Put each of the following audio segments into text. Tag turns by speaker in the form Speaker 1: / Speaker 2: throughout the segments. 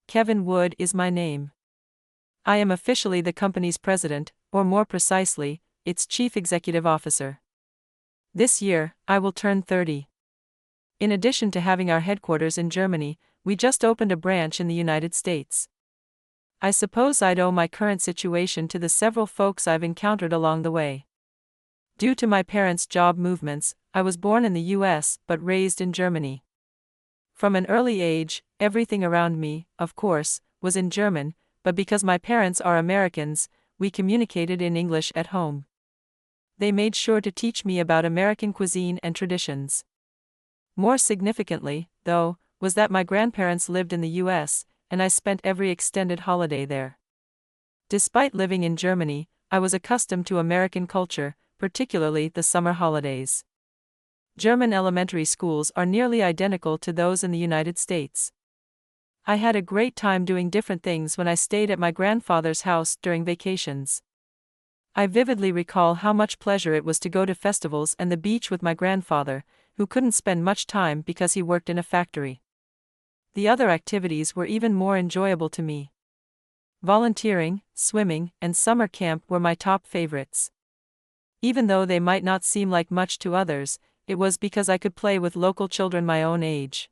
Speaker 1: Kevin Wood is my name. I am officially the company's president, or more precisely, its chief executive officer. This year, I will turn 30. In addition to having our headquarters in Germany, we just opened a branch in the United States. I suppose I'd owe my current situation to the several folks I've encountered along the way. Due to my parents' job movements, I was born in the US but raised in Germany. From an early age, everything around me, of course, was in German, but because my parents are Americans, we communicated in English at home. They made sure to teach me about American cuisine and traditions. More significantly, though, was that my grandparents lived in the US, and I spent every extended holiday there. Despite living in Germany, I was accustomed to American culture, particularly the summer holidays. German elementary schools are nearly identical to those in the United States. I had a great time doing different things when I stayed at my grandfather's house during vacations. I vividly recall how much pleasure it was to go to festivals and the beach with my grandfather, who couldn't spend much time because he worked in a factory. The other activities were even more enjoyable to me. Volunteering, swimming, and summer camp were my top favorites. Even though they might not seem like much to others, it was because I could play with local children my own age.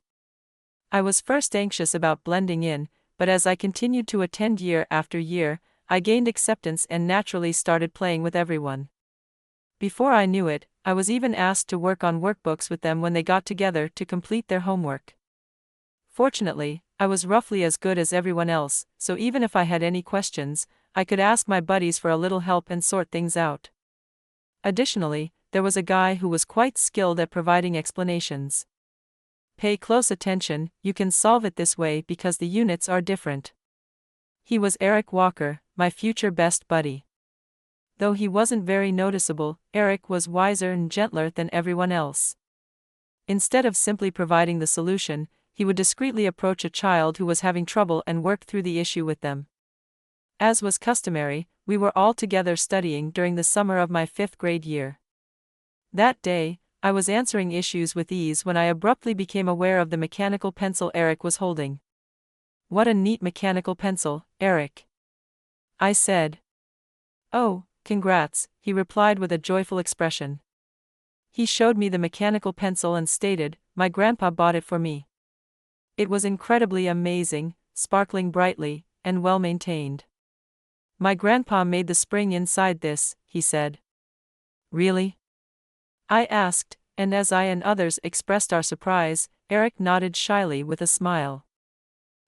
Speaker 1: I was first anxious about blending in, but as I continued to attend year after year, I gained acceptance and naturally started playing with everyone. Before I knew it, I was even asked to work on workbooks with them when they got together to complete their homework. Fortunately, I was roughly as good as everyone else, so even if I had any questions, I could ask my buddies for a little help and sort things out. Additionally, there was a guy who was quite skilled at providing explanations. Pay close attention, you can solve it this way because the units are different. He was Eric Walker, my future best buddy. Though he wasn't very noticeable, Eric was wiser and gentler than everyone else. Instead of simply providing the solution, he would discreetly approach a child who was having trouble and work through the issue with them. As was customary, we were all together studying during the summer of my 5th grade year. That day, I was answering issues with ease when I abruptly became aware of the mechanical pencil Eric was holding. "What a neat mechanical pencil, Eric," I said. "Oh, congrats," he replied with a joyful expression. He showed me the mechanical pencil and stated, "My grandpa bought it for me." It was incredibly amazing, sparkling brightly, and well-maintained. "My grandpa made the spring inside this," he said. "Really?" I asked, and as I and others expressed our surprise, Eric nodded shyly with a smile.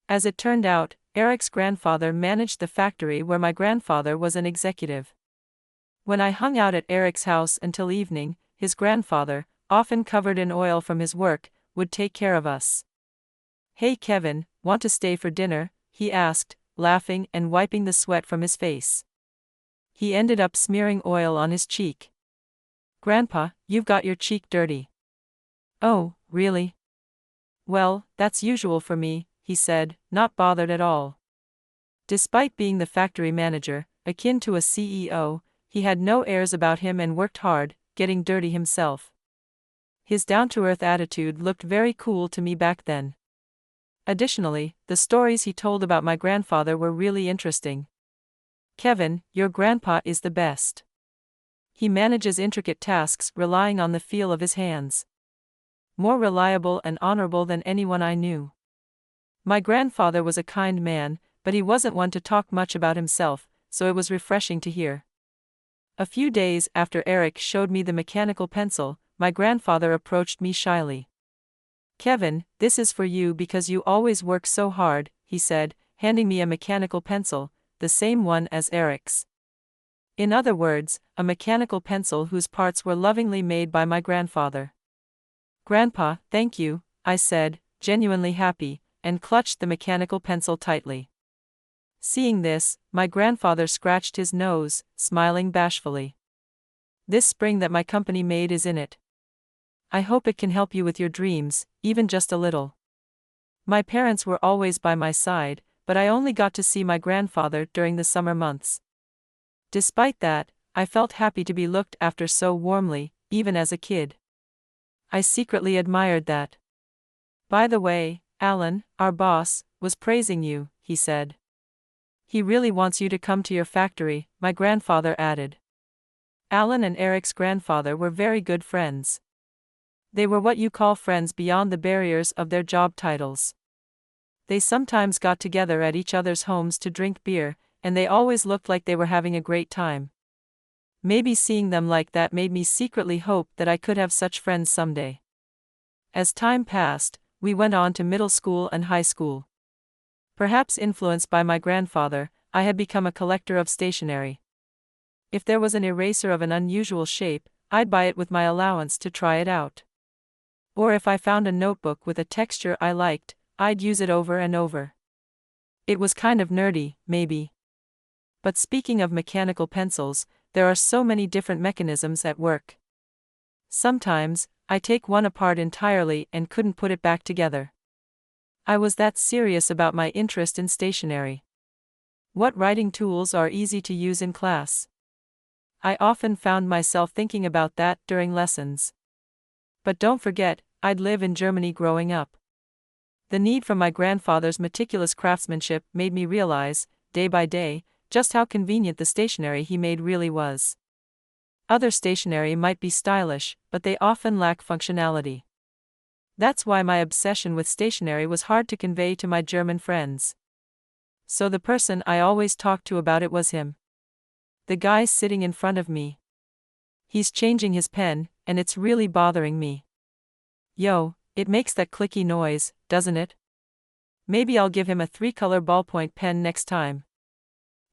Speaker 1: As it turned out, Eric's grandfather managed the factory where my grandfather was an executive. When I hung out at Eric's house until evening, his grandfather, often covered in oil from his work, would take care of us. "Hey Kevin, want to stay for dinner?" he asked, laughing and wiping the sweat from his face. He ended up smearing oil on his cheek. "Grandpa, you've got your cheek dirty." "Oh, really?" "Well, that's usual for me," he said, not bothered at all. Despite being the factory manager, akin to a CEO, he had no airs about him and worked hard, getting dirty himself. His down-to-earth attitude looked very cool to me back then. Additionally, the stories he told about my grandfather were really interesting. "Kevin, your grandpa is the best. He manages intricate tasks relying on the feel of his hands. More reliable and honorable than anyone I knew." My grandfather was a kind man, but he wasn't one to talk much about himself, so it was refreshing to hear. A few days after Eric showed me the mechanical pencil, my grandfather approached me shyly. "Kevin, this is for you because you always work so hard," he said, handing me a mechanical pencil, the same one as Eric's. In other words, a mechanical pencil whose parts were lovingly made by my grandfather. "Grandpa, thank you," I said, genuinely happy, and clutched the mechanical pencil tightly. Seeing this, my grandfather scratched his nose, smiling bashfully. "This spring that my company made is in it. I hope it can help you with your dreams, even just a little." My parents were always by my side, but I only got to see my grandfather during the summer months. Despite that, I felt happy to be looked after so warmly, even as a kid. I secretly admired that. By the way, Alan, our boss, was praising you," he said. "He really wants you to come to your factory," my grandfather added. Alan and Eric's grandfather were very good friends. They were what you call friends beyond the barriers of their job titles. They sometimes got together at each other's homes to drink beer, and they always looked like they were having a great time. Maybe seeing them like that made me secretly hope that I could have such friends someday. As time passed, we went on to middle school and high school. Perhaps influenced by my grandfather, I had become a collector of stationery. If there was an eraser of an unusual shape, I'd buy it with my allowance to try it out. Or if I found a notebook with a texture I liked, I'd use it over and over. It was kind of nerdy, maybe. But speaking of mechanical pencils, there are so many different mechanisms at work. Sometimes, I take one apart entirely and couldn't put it back together. I was that serious about my interest in stationery. What writing tools are easy to use in class? I often found myself thinking about that during lessons. But don't forget, I'd lived in Germany growing up. The need for my grandfather's meticulous craftsmanship made me realize, day by day, just how convenient the stationery he made really was. Other stationery might be stylish, but they often lack functionality. That's why my obsession with stationery was hard to convey to my German friends. So the person I always talked to about it was him. The guy sitting in front of me. He's changing his pen, and it's really bothering me. Yo, it makes that clicky noise, doesn't it? Maybe I'll give him a 3-color ballpoint pen next time.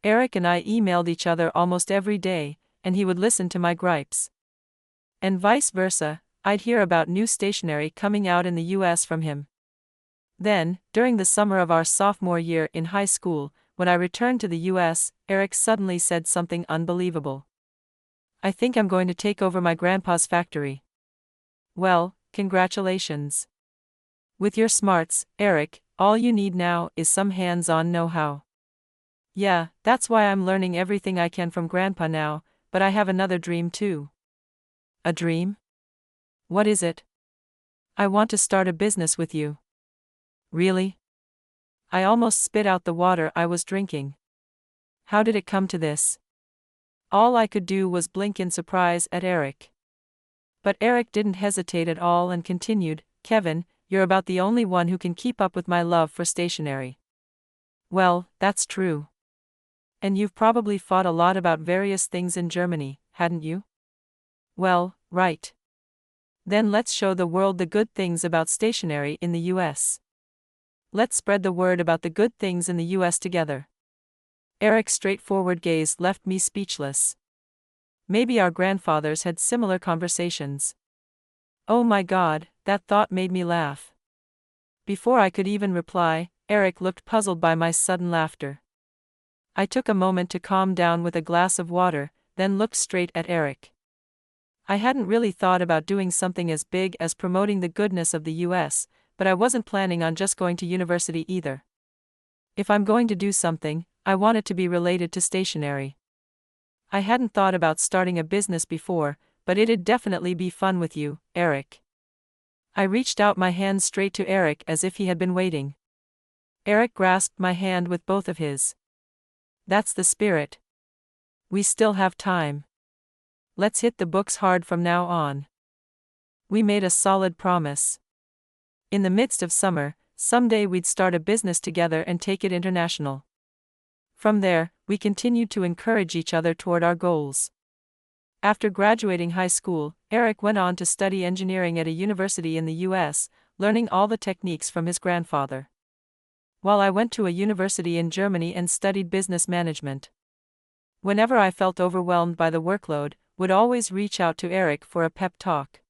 Speaker 1: Eric and I emailed each other almost every day, and he would listen to my gripes. And vice versa, I'd hear about new stationery coming out in the US from him. Then, during the summer of our sophomore year in high school, when I returned to the US, Eric suddenly said something unbelievable. "I think I'm going to take over my grandpa's factory." Well, congratulations. With your smarts, Eric, all you need now is some hands-on know-how. Yeah, that's why I'm learning everything I can from Grandpa now, but I have another dream too. A dream? What is it? I want to start a business with you. Really? I almost spit out the water I was drinking. How did it come to this? All I could do was blink in surprise at Eric. But Eric didn't hesitate at all and continued, "Kevin, you're about the only one who can keep up with my love for stationery." Well, that's true. And you've probably thought a lot about various things in Germany, hadn't you? Well, right. Then let's show the world the good things about stationery in the US. Let's spread the word about the good things in the US together. Eric's straightforward gaze left me speechless. Maybe our grandfathers had similar conversations. Oh my God, that thought made me laugh. Before I could even reply, Eric looked puzzled by my sudden laughter. I took a moment to calm down with a glass of water, then looked straight at Eric. I hadn't really thought about doing something as big as promoting the goodness of the US, but I wasn't planning on just going to university either. If I'm going to do something, I want it to be related to stationery. I hadn't thought about starting a business before, but it'd definitely be fun with you, Eric. I reached out my hand straight to Eric as if he had been waiting. Eric grasped my hand with both of his. That's the spirit. We still have time. Let's hit the books hard from now on. We made a solid promise. In the midst of summer, someday we'd start a business together and take it international. From there, we continued to encourage each other toward our goals. After graduating high school, Eric went on to study engineering at a university in the US, learning all the techniques from his grandfather. While I went to a university in Germany and studied business management. Whenever I felt overwhelmed by the workload, would always reach out to Eric for a pep talk.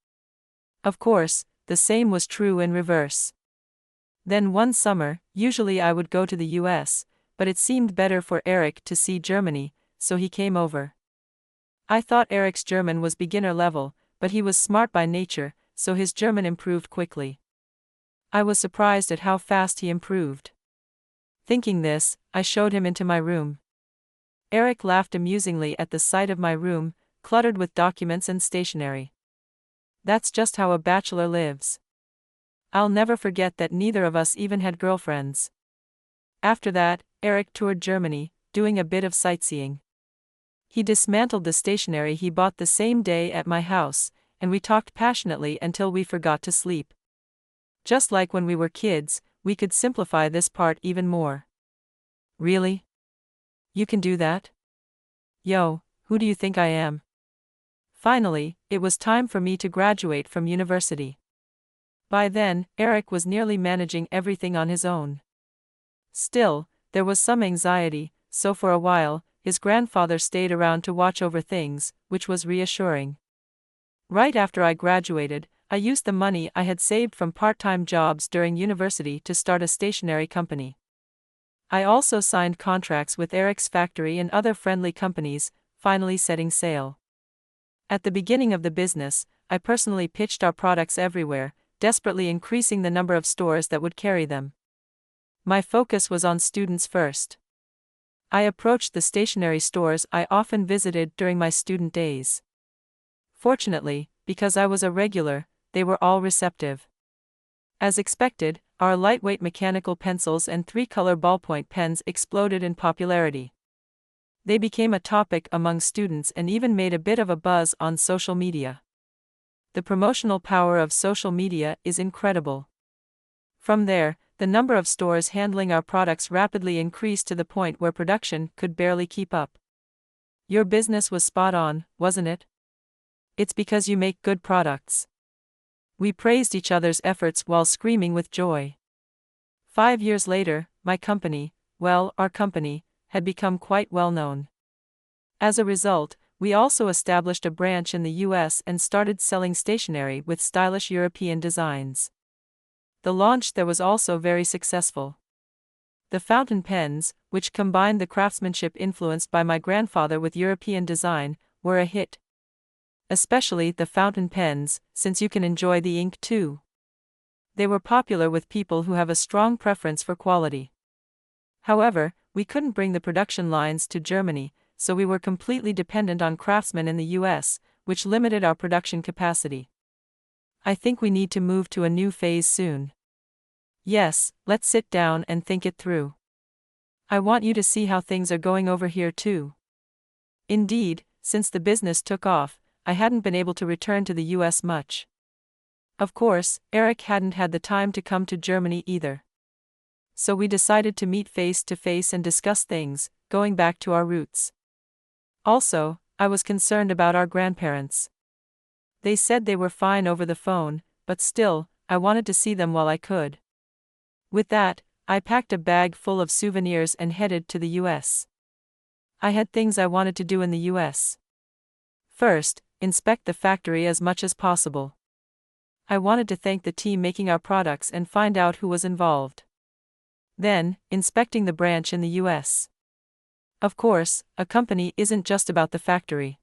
Speaker 1: Of course, the same was true in reverse. Then one summer, usually I would go to the US, but it seemed better for Eric to see Germany, so he came over. I thought Eric's German was beginner level, but he was smart by nature, so his German improved quickly. I was surprised at how fast he improved. Thinking this, I showed him into my room. Eric laughed amusingly at the sight of my room, cluttered with documents and stationery. That's just how a bachelor lives. I'll never forget that neither of us even had girlfriends. After that, Eric toured Germany, doing a bit of sightseeing. He dismantled the stationery he bought the same day at my house, and we talked passionately until we forgot to sleep. Just like when we were kids, we could simplify this part even more. Really? You can do that? Yo, who do you think I am? Finally, it was time for me to graduate from university. By then, Eric was nearly managing everything on his own. Still, there was some anxiety, so for a while, his grandfather stayed around to watch over things, which was reassuring. Right after I graduated, I used the money I had saved from part-time jobs during university to start a stationery company. I also signed contracts with Eric's factory and other friendly companies, finally setting sail. At the beginning of the business, I personally pitched our products everywhere, desperately increasing the number of stores that would carry them. My focus was on students first. I approached the stationery stores I often visited during my student days. Fortunately, because I was a regular, they were all receptive. As expected, our lightweight mechanical pencils and 3-color ballpoint pens exploded in popularity. They became a topic among students and even made a bit of a buzz on social media. The promotional power of social media is incredible. From there, the number of stores handling our products rapidly increased to the point where production could barely keep up. Your business was spot on, wasn't it? It's because you make good products. We praised each other's efforts while screaming with joy. 5 years later, my company, our company, had become quite well known. As a result, we also established a branch in the US and started selling stationery with stylish European designs. The launch there was also very successful. The fountain pens, which combined the craftsmanship influenced by my grandfather with European design, were a hit. Especially the fountain pens, since you can enjoy the ink too. They were popular with people who have a strong preference for quality. However, we couldn't bring the production lines to Germany, so we were completely dependent on craftsmen in the US, which limited our production capacity. I think we need to move to a new phase soon. Yes, let's sit down and think it through. I want you to see how things are going over here too. Indeed, since the business took off, I hadn't been able to return to the US much. Of course, Eric hadn't had the time to come to Germany either. So we decided to meet face to face and discuss things, going back to our roots. Also, I was concerned about our grandparents. They said they were fine over the phone, but still, I wanted to see them while I could. With that, I packed a bag full of souvenirs and headed to the US. I had things I wanted to do in the US. First, inspect the factory as much as possible. I wanted to thank the team making our products and find out who was involved. Then, inspecting the branch in the US. Of course, a company isn't just about the factory.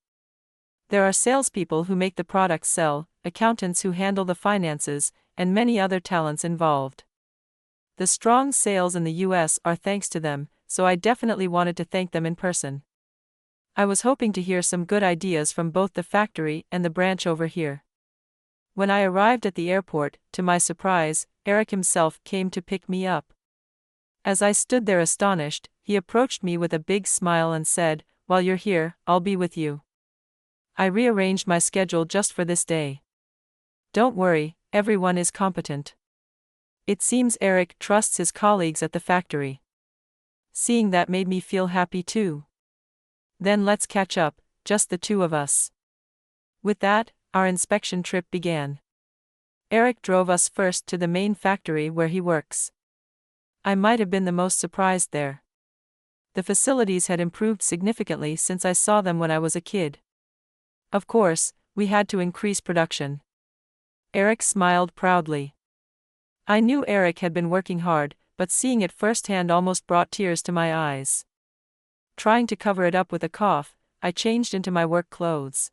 Speaker 1: There are salespeople who make the products sell, accountants who handle the finances, and many other talents involved. The strong sales in the US are thanks to them, so I definitely wanted to thank them in person. I was hoping to hear some good ideas from both the factory and the branch over here. When I arrived at the airport, to my surprise, Eric himself came to pick me up. As I stood there astonished, he approached me with a big smile and said, "While you're here, I'll be with you. I rearranged my schedule just for this day. Don't worry, everyone is competent." It seems Eric trusts his colleagues at the factory. Seeing that made me feel happy too. Then let's catch up, just the two of us. With that, our inspection trip began. Eric drove us first to the main factory where he works. I might have been the most surprised there. The facilities had improved significantly since I saw them when I was a kid. Of course, we had to increase production. Eric smiled proudly. I knew Eric had been working hard, but seeing it firsthand almost brought tears to my eyes. Trying to cover it up with a cough, I changed into my work clothes.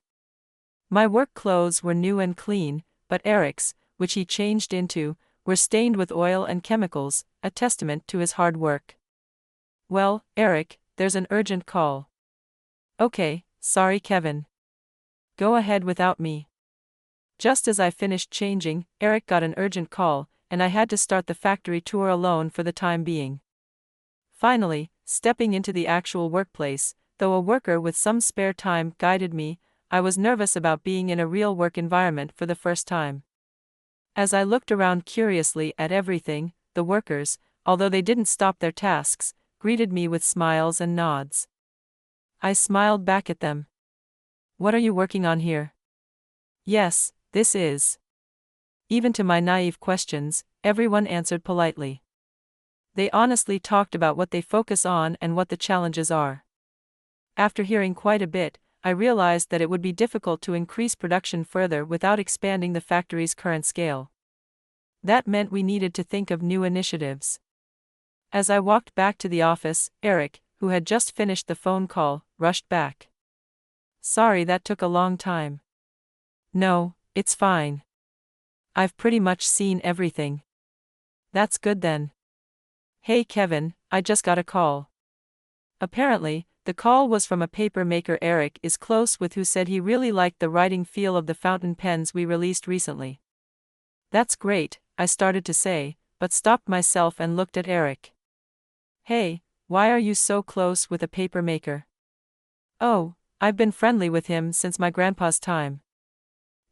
Speaker 1: My work clothes were new and clean, but Eric's, which he changed into, were stained with oil and chemicals, a testament to his hard work. "Well, Eric, there's an urgent call." "Okay, sorry Kevin. Go ahead without me." Just as I finished changing, Eric got an urgent call, and I had to start the factory tour alone for the time being. Finally, stepping into the actual workplace, though a worker with some spare time guided me, I was nervous about being in a real work environment for the first time. As I looked around curiously at everything, the workers, although they didn't stop their tasks, greeted me with smiles and nods. I smiled back at them. "What are you working on here?" "Yes, this is." Even to my naive questions, everyone answered politely. They honestly talked about what they focus on and what the challenges are. After hearing quite a bit, I realized that it would be difficult to increase production further without expanding the factory's current scale. That meant we needed to think of new initiatives. As I walked back to the office, Eric, who had just finished the phone call, rushed back. "Sorry that took a long time." "No, it's fine. I've pretty much seen everything." "That's good then." "Hey Kevin, I just got a call." Apparently, the call was from a paper maker Eric is close with who said he really liked the writing feel of the fountain pens we released recently. "That's great," I started to say, but stopped myself and looked at Eric. "Hey, why are you so close with a paper maker?" "Oh, I've been friendly with him since my grandpa's time."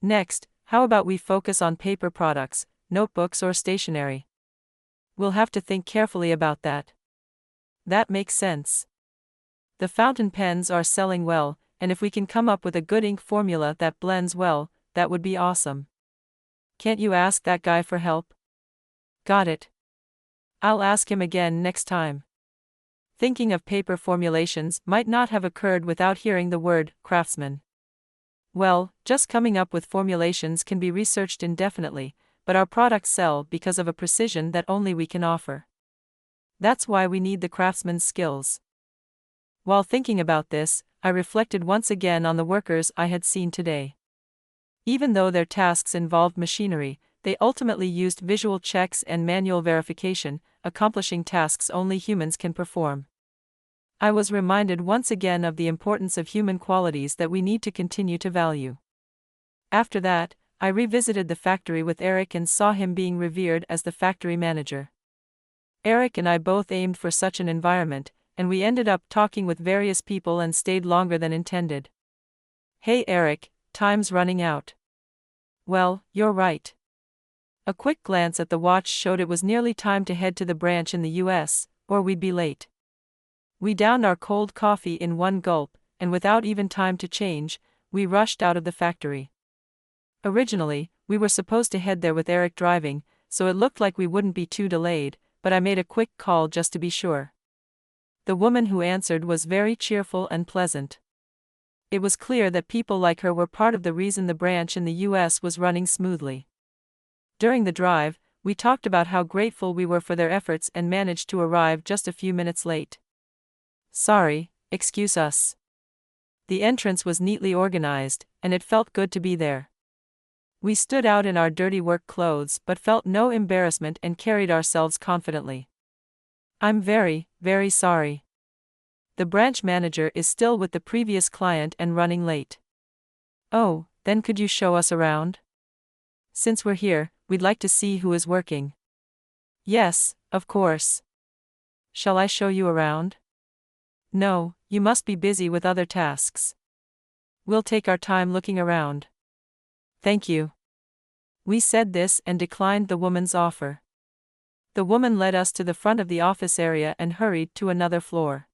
Speaker 1: "Next, how about we focus on paper products, notebooks or stationery?" "We'll have to think carefully about that." "That makes sense. The fountain pens are selling well, and if we can come up with a good ink formula that blends well, that would be awesome." "Can't you ask that guy for help?" "Got it. I'll ask him again next time." Thinking of paper formulations might not have occurred without hearing the word craftsman. Well, just coming up with formulations can be researched indefinitely, but our products sell because of a precision that only we can offer. That's why we need the craftsman's skills. While thinking about this, I reflected once again on the workers I had seen today. Even though their tasks involved machinery, they ultimately used visual checks and manual verification, accomplishing tasks only humans can perform. I was reminded once again of the importance of human qualities that we need to continue to value. After that, I revisited the factory with Eric and saw him being revered as the factory manager. Eric and I both aimed for such an environment, and we ended up talking with various people and stayed longer than intended. "Hey Eric, time's running out." "Well, you're right." A quick glance at the watch showed it was nearly time to head to the branch in the US, or we'd be late. We downed our cold coffee in one gulp, and without even time to change, we rushed out of the factory. Originally, we were supposed to head there with Eric driving, so it looked like we wouldn't be too delayed, but I made a quick call just to be sure. The woman who answered was very cheerful and pleasant. It was clear that people like her were part of the reason the branch in the US was running smoothly. During the drive, we talked about how grateful we were for their efforts and managed to arrive just a few minutes late. "Sorry, excuse us." The entrance was neatly organized, and it felt good to be there. We stood out in our dirty work clothes but felt no embarrassment and carried ourselves confidently. "I'm very, very sorry. The branch manager is still with the previous client and running late." "Oh, then could you show us around? Since we're here, we'd like to see who is working." "Yes, of course. Shall I show you around?" "No, you must be busy with other tasks. We'll take our time looking around." "Thank you." We said this and declined the woman's offer. The woman led us to the front of the office area and hurried to another floor.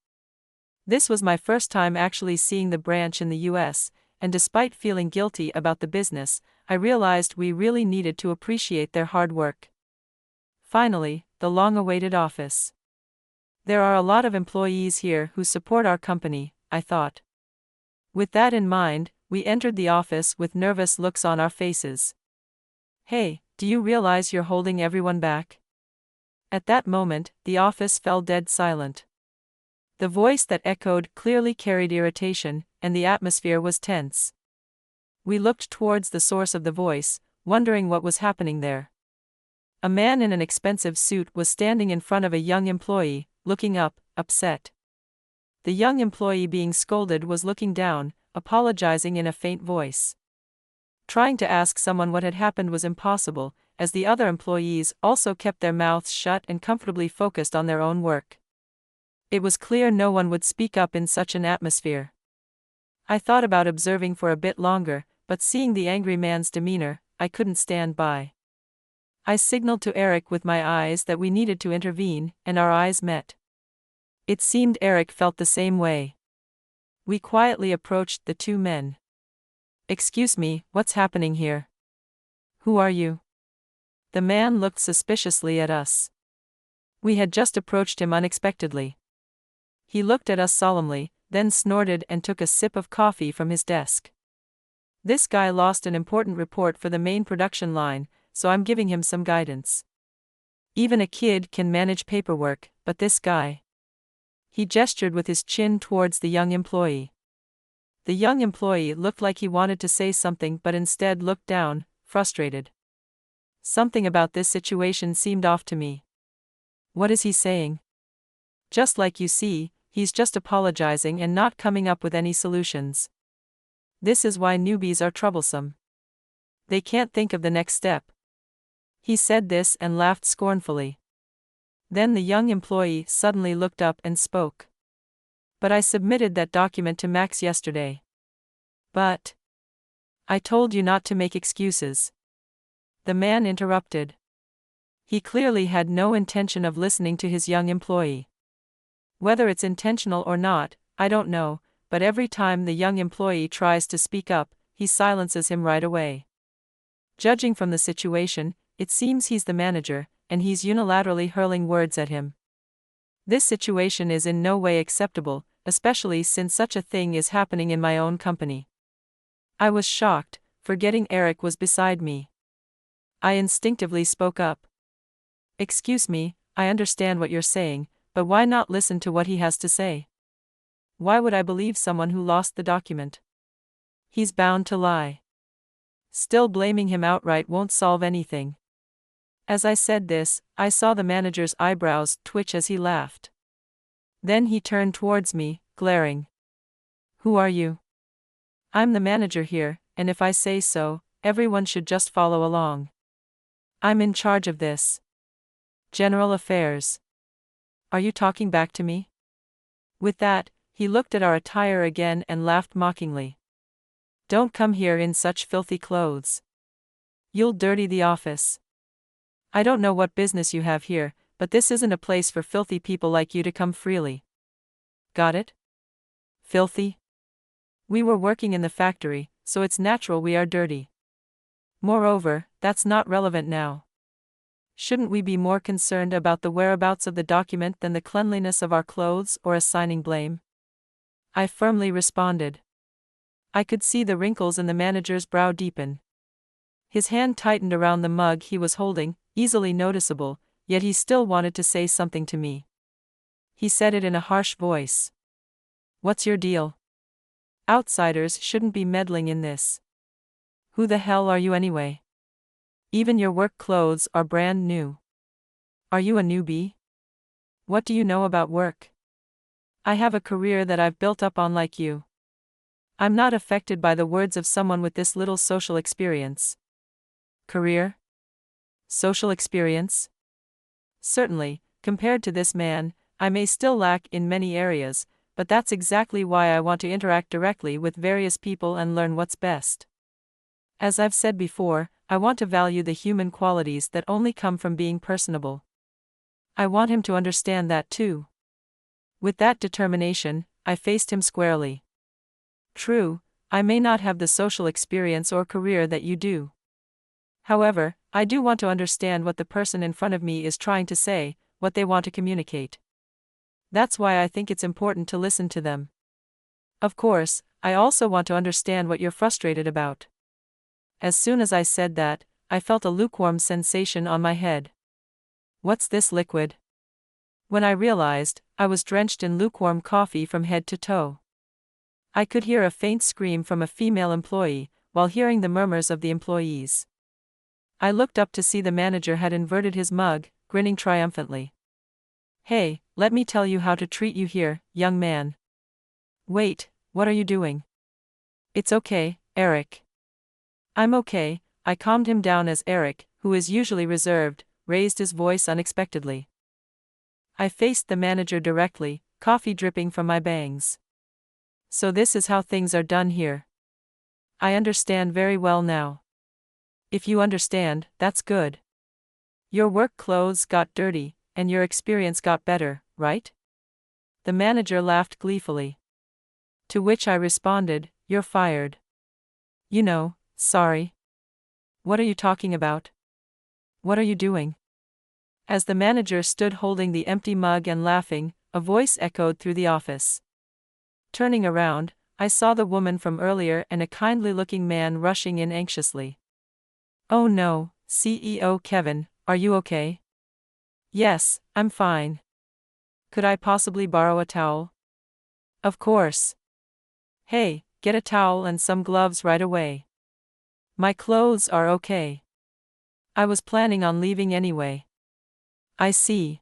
Speaker 1: This was my first time actually seeing the branch in the US, and despite feeling guilty about the business, I realized we really needed to appreciate their hard work. Finally, the long-awaited office. There are a lot of employees here who support our company, I thought. With that in mind, we entered the office with nervous looks on our faces. "Hey, do you realize you're holding everyone back?" At that moment, the office fell dead silent. The voice that echoed clearly carried irritation, and the atmosphere was tense. We looked towards the source of the voice, wondering what was happening there. A man in an expensive suit was standing in front of a young employee, looking up, upset. The young employee being scolded was looking down, apologizing in a faint voice. Trying to ask someone what had happened was impossible, as the other employees also kept their mouths shut and comfortably focused on their own work. It was clear no one would speak up in such an atmosphere. I thought about observing for a bit longer, but seeing the angry man's demeanor, I couldn't stand by. I signaled to Eric with my eyes that we needed to intervene, and our eyes met. It seemed Eric felt the same way. We quietly approached the two men. "Excuse me, what's happening here? Who are you?" The man looked suspiciously at us. We had just approached him unexpectedly. He looked at us solemnly, then snorted and took a sip of coffee from his desk. "This guy lost an important report for the main production line, so I'm giving him some guidance. Even a kid can manage paperwork, but this guy..." He gestured with his chin towards the young employee. The young employee looked like he wanted to say something but instead looked down, frustrated. Something about this situation seemed off to me. What is he saying? Just like you see, he's just apologizing and not coming up with any solutions. This is why newbies are troublesome. They can't think of the next step. He said this and laughed scornfully. Then the young employee suddenly looked up and spoke. "But I submitted that document to Max yesterday." "But I told you not to make excuses," the man interrupted. He clearly had no intention of listening to his young employee. Whether it's intentional or not, I don't know, but every time the young employee tries to speak up, he silences him right away. Judging from the situation, it seems he's the manager, and he's unilaterally hurling words at him. This situation is in no way acceptable, especially since such a thing is happening in my own company. I was shocked, forgetting Eric was beside me. I instinctively spoke up. "Excuse me, I understand what you're saying, but why not listen to what he has to say? Why would I believe someone who lost the document? He's bound to lie. Still blaming him outright won't solve anything." As I said this, I saw the manager's eyebrows twitch as he laughed. Then he turned towards me, glaring. "Who are you?" "I'm the manager here, and if I say so, everyone should just follow along. I'm in charge of this. General affairs. Are you talking back to me?" With that, he looked at our attire again and laughed mockingly. "Don't come here in such filthy clothes. You'll dirty the office. I don't know what business you have here, but this isn't a place for filthy people like you to come freely. Got it? Filthy? We were working in the factory, so it's natural we are dirty. Moreover, that's not relevant now. Shouldn't we be more concerned about the whereabouts of the document than the cleanliness of our clothes or assigning blame?" I firmly responded. I could see the wrinkles in the manager's brow deepen. His hand tightened around the mug he was holding, easily noticeable, yet he still wanted to say something to me. He said it in a harsh voice. "What's your deal? Outsiders shouldn't be meddling in this. Who the hell are you anyway? Even your work clothes are brand new. Are you a newbie? What do you know about work? I have a career that I've built up on like you. I'm not affected by the words of someone with this little social experience." Career? Social experience? Certainly, compared to this man, I may still lack in many areas, but that's exactly why I want to interact directly with various people and learn what's best. As I've said before, I want to value the human qualities that only come from being personable. I want him to understand that too. With that determination, I faced him squarely. "True, I may not have the social experience or career that you do. However, I do want to understand what the person in front of me is trying to say, what they want to communicate. That's why I think it's important to listen to them. Of course, I also want to understand what you're frustrated about." As soon as I said that, I felt a lukewarm sensation on my head. "What's this liquid?" When I realized, I was drenched in lukewarm coffee from head to toe. I could hear a faint scream from a female employee, while hearing the murmurs of the employees. I looked up to see the manager had inverted his mug, grinning triumphantly. "Hey, let me tell you how to treat you here, young man." "Wait, what are you doing?" "It's okay, Eric." "I'm okay." I calmed him down as Eric, who is usually reserved, raised his voice unexpectedly. I faced the manager directly, coffee dripping from my bangs. So this is how things are done here. I understand very well now. If you understand, that's good. Your work clothes got dirty, and your experience got better, right? The manager laughed gleefully. To which I responded, "You're fired." You know, sorry. What are you talking about? What are you doing? As the manager stood holding the empty mug and laughing, a voice echoed through the office. Turning around, I saw the woman from earlier and a kindly-looking man rushing in anxiously. "Oh no, CEO Kevin, are you okay?" "Yes, I'm fine. Could I possibly borrow a towel?" "Of course." "Hey, get a towel and some gloves right away. My clothes are okay. I was planning on leaving anyway." "I see.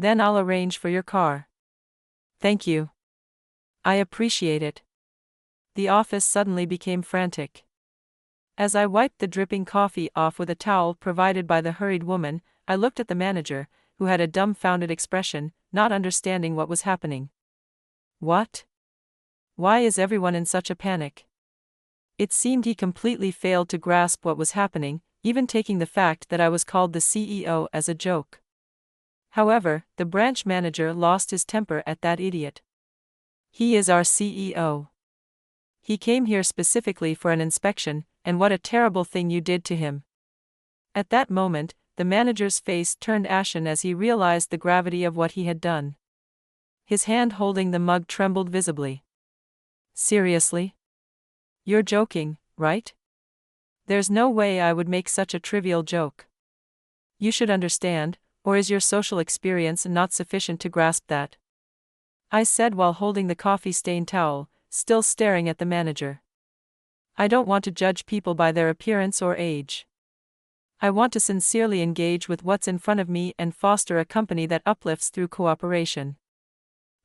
Speaker 1: Then I'll arrange for your car." "Thank you. I appreciate it." The office suddenly became frantic. As I wiped the dripping coffee off with a towel provided by the hurried woman, I looked at the manager, who had a dumbfounded expression, not understanding what was happening. What? Why is everyone in such a panic? It seemed he completely failed to grasp what was happening, even taking the fact that I was called the CEO as a joke. However, the branch manager lost his temper at that idiot. He is our CEO. He came here specifically for an inspection, and what a terrible thing you did to him. At that moment, the manager's face turned ashen as he realized the gravity of what he had done. His hand holding the mug trembled visibly. Seriously? You're joking, right? There's no way I would make such a trivial joke. You should understand, or is your social experience not sufficient to grasp that? I said while holding the coffee-stained towel, still staring at the manager. I don't want to judge people by their appearance or age. I want to sincerely engage with what's in front of me and foster a company that uplifts through cooperation.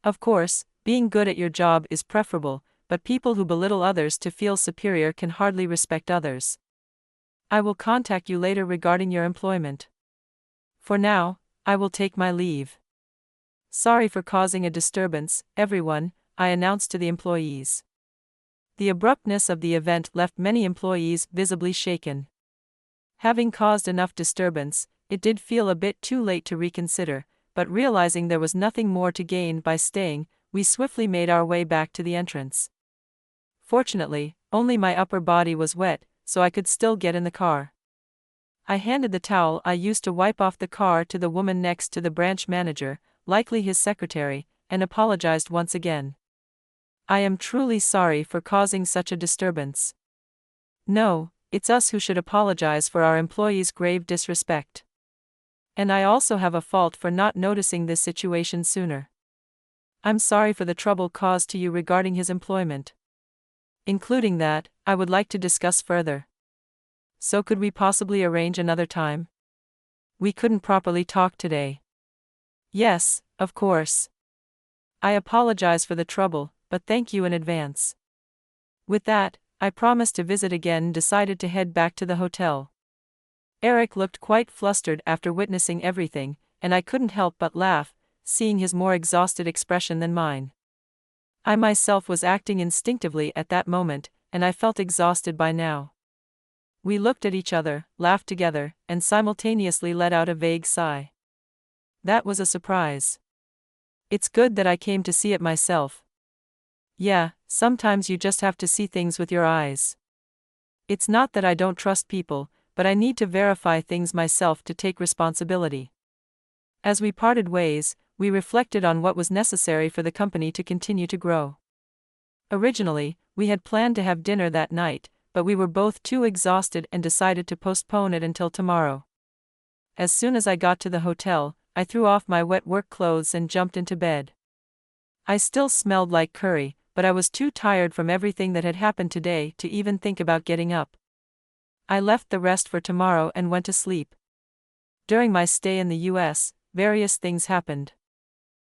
Speaker 1: Of course, being good at your job is preferable, but people who belittle others to feel superior can hardly respect others. I will contact you later regarding your employment. For now, I will take my leave. Sorry for causing a disturbance, everyone, I announced to the employees. The abruptness of the event left many employees visibly shaken. Having caused enough disturbance, it did feel a bit too late to reconsider, but realizing there was nothing more to gain by staying, we swiftly made our way back to the entrance. Fortunately, only my upper body was wet, so I could still get in the car. I handed the towel I used to wipe off the car to the woman next to the branch manager, likely his secretary, and apologized once again. I am truly sorry for causing such a disturbance. No, it's us who should apologize for our employees' grave disrespect. And I also have a fault for not noticing this situation sooner. I'm sorry for the trouble caused to you regarding his employment. Including that, I would like to discuss further. So could we possibly arrange another time? We couldn't properly talk today. Yes, of course. I apologize for the trouble, but thank you in advance. With that, I promised to visit again and decided to head back to the hotel. Eric looked quite flustered after witnessing everything, and I couldn't help but laugh, seeing his more exhausted expression than mine. I myself was acting instinctively at that moment, and I felt exhausted by now. We looked at each other, laughed together, and simultaneously let out a vague sigh. That was a surprise. It's good that I came to see it myself. Yeah, sometimes you just have to see things with your eyes. It's not that I don't trust people, but I need to verify things myself to take responsibility. As we parted ways, we reflected on what was necessary for the company to continue to grow. Originally, we had planned to have dinner that night, but we were both too exhausted and decided to postpone it until tomorrow. As soon as I got to the hotel, I threw off my wet work clothes and jumped into bed. I still smelled like curry, but I was too tired from everything that had happened today to even think about getting up. I left the rest for tomorrow and went to sleep. During my stay in the US, various things happened.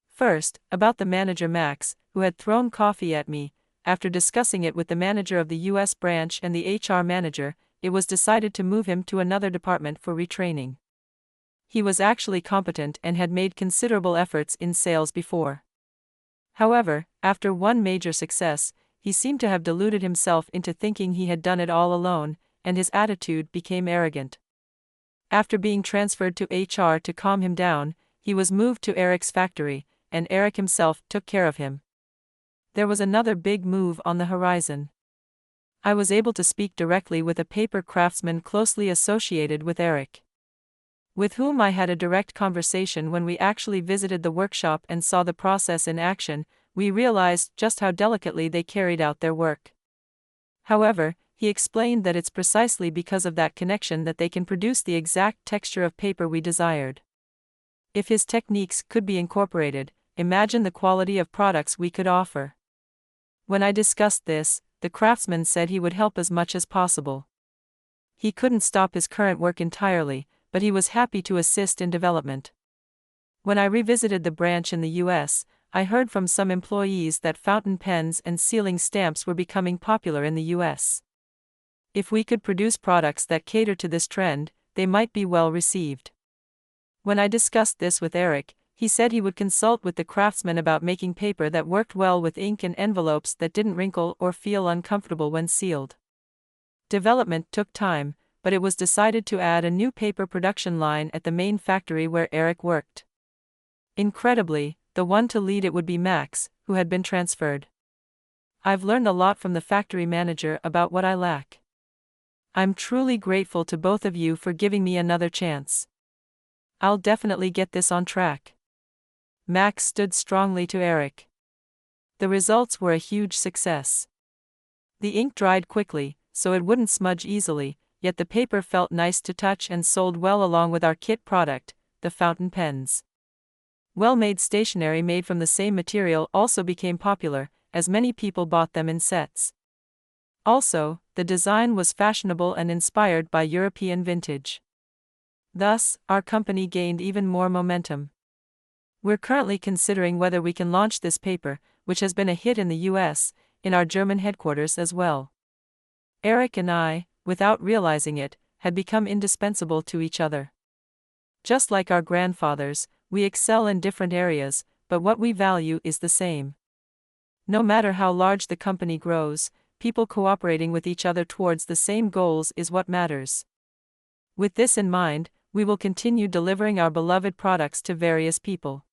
Speaker 1: First, about the manager Max, who had thrown coffee at me. After discussing it with the manager of the US branch and the HR manager, it was decided to move him to another department for retraining. He was actually competent and had made considerable efforts in sales before. However, after one major success, he seemed to have deluded himself into thinking he had done it all alone, and his attitude became arrogant. After being transferred to HR to calm him down, he was moved to Eric's factory, and Eric himself took care of him. There was another big move on the horizon. I was able to speak directly with a paper craftsman closely associated with Eric, with whom I had a direct conversation. When we actually visited the workshop and saw the process in action, we realized just how delicately they carried out their work. However, he explained that it's precisely because of that connection that they can produce the exact texture of paper we desired. If his techniques could be incorporated, imagine the quality of products we could offer. When I discussed this, the craftsman said he would help as much as possible. He couldn't stop his current work entirely, but he was happy to assist in development. When I revisited the branch in the US, I heard from some employees that fountain pens and sealing stamps were becoming popular in the US. If we could produce products that cater to this trend, they might be well received. When I discussed this with Eric, he said he would consult with the craftsman about making paper that worked well with ink and envelopes that didn't wrinkle or feel uncomfortable when sealed. Development took time, but it was decided to add a new paper production line at the main factory where Eric worked. Incredibly, the one to lead it would be Max, who had been transferred. I've learned a lot from the factory manager about what I lack. I'm truly grateful to both of you for giving me another chance. I'll definitely get this on track. Max stood strongly to Eric. The results were a huge success. The ink dried quickly, so it wouldn't smudge easily, yet the paper felt nice to touch and sold well along with our kit product, the fountain pens. Well-made stationery made from the same material also became popular, as many people bought them in sets. Also, the design was fashionable and inspired by European vintage. Thus, our company gained even more momentum. We're currently considering whether we can launch this paper, which has been a hit in the US, in our German headquarters as well. Eric and I, without realizing it, had become indispensable to each other. Just like our grandfathers, we excel in different areas, but what we value is the same. No matter how large the company grows, people cooperating with each other towards the same goals is what matters. With this in mind, we will continue delivering our beloved products to various people.